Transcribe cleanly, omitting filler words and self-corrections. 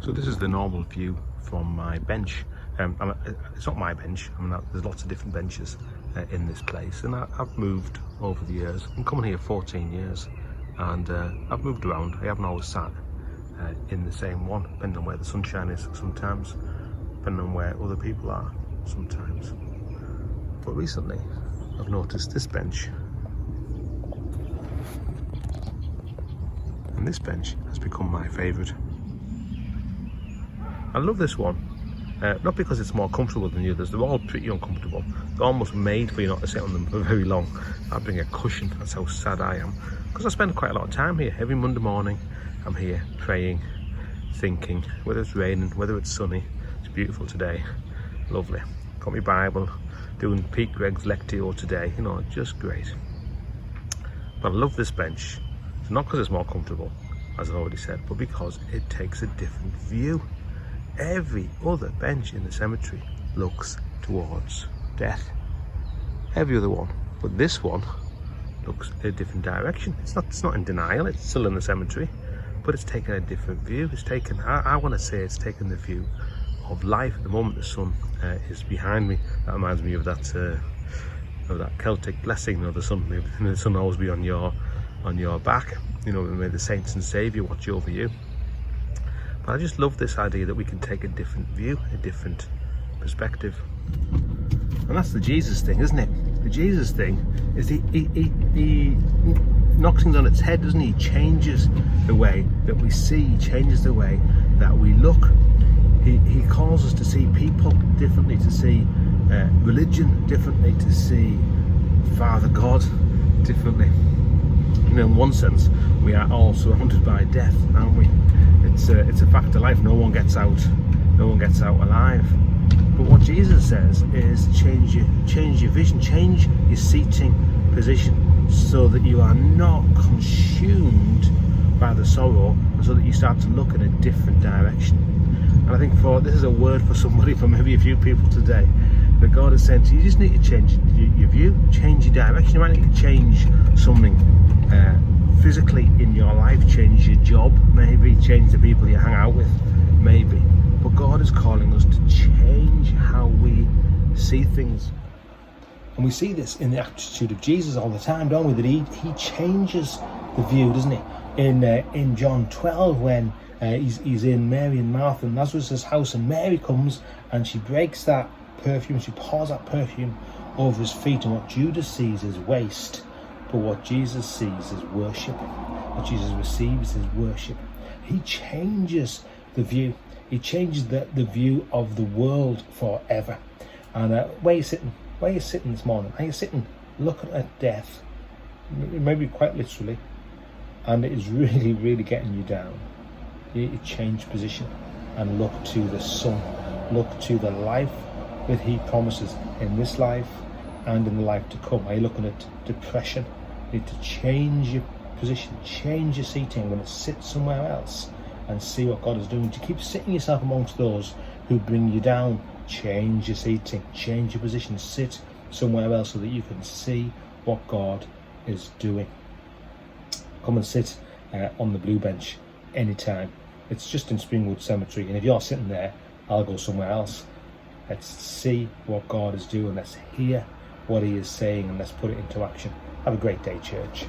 So this is the normal view from my bench. It's not my bench. There's lots of different benches in this place, and I've moved over the years. I'm coming here 14 years, and I've moved around. I haven't always sat in the same one, depending on where the sunshine is sometimes, depending on where other people are sometimes. But recently, I've noticed this bench, and this bench has become my favourite. I love this one, not because it's more comfortable than the others. They're all pretty uncomfortable. They're almost made for you not to sit on them for very long. I bring a cushion, that's how sad I am. Because I spend quite a lot of time here. Every Monday morning, I'm here praying, thinking, whether it's raining, whether it's sunny. It's beautiful today, lovely. Got my Bible, doing Pete Gregg's Lectio today, you know, just great. But I love this bench. It's not because it's more comfortable, as I've already said, but because it takes a different view. Every other bench in the cemetery looks towards death. Every other one. But this one looks in a different direction. It's not in denial, it's still in the cemetery, but it's taken a different view. It's taken, I want to say it's taken the view of life. At the moment the sun is behind me. That reminds me of that Celtic blessing, you know, the sun always be on your back. You know, may the saints and Saviour watch over you. But I just love this idea that we can take a different view, a different perspective. And that's the Jesus thing, isn't it? The Jesus thing is he knocks things on its head, doesn't he? He changes the way that we see, he changes the way that we look. He calls us to see people differently, to see religion differently, to see Father God differently. You know, in one sense, we are all surrounded by death, aren't we? It's a fact of life. No one gets out alive. But what Jesus says is change your vision, change your seating position, so that you are not consumed by the sorrow, and so that you start to look in a different direction. And I think this is a word for somebody, for maybe a few people today, that God is saying to you, you just need to change your view, change your direction. You might need to change something physically in your life, change your job, maybe change the people you hang out with, maybe. But God is calling us to change how we see things. And we see this in the attitude of Jesus all the time, don't we? That he changes the view, doesn't he? In John 12, when he's in Mary and Martha and Lazarus' house, and Mary comes and she breaks that perfume, she pours that perfume over his feet, and what Judas sees is waste, but what Jesus sees is worship. What Jesus receives is worship. He changes the view. He changes the view of the world forever. And where you sitting this morning? Are you sitting looking at death, maybe quite literally, and it is really, really getting you down? You change position and look to the sun, look to the life that he promises in this life and in the life to come. Are you looking at depression? You need to change your position, change your seating. I'm going to sit somewhere else and see what God is doing. To keep sitting yourself amongst those who bring you down, change your seating, change your position, sit somewhere else so that you can see what God is doing. Come and sit on the blue bench anytime. It's just in Springwood Cemetery, and if you're sitting there, I'll go somewhere else. Let's see what God is doing, let's hear what he is saying, and let's put it into action. Have a great day, church.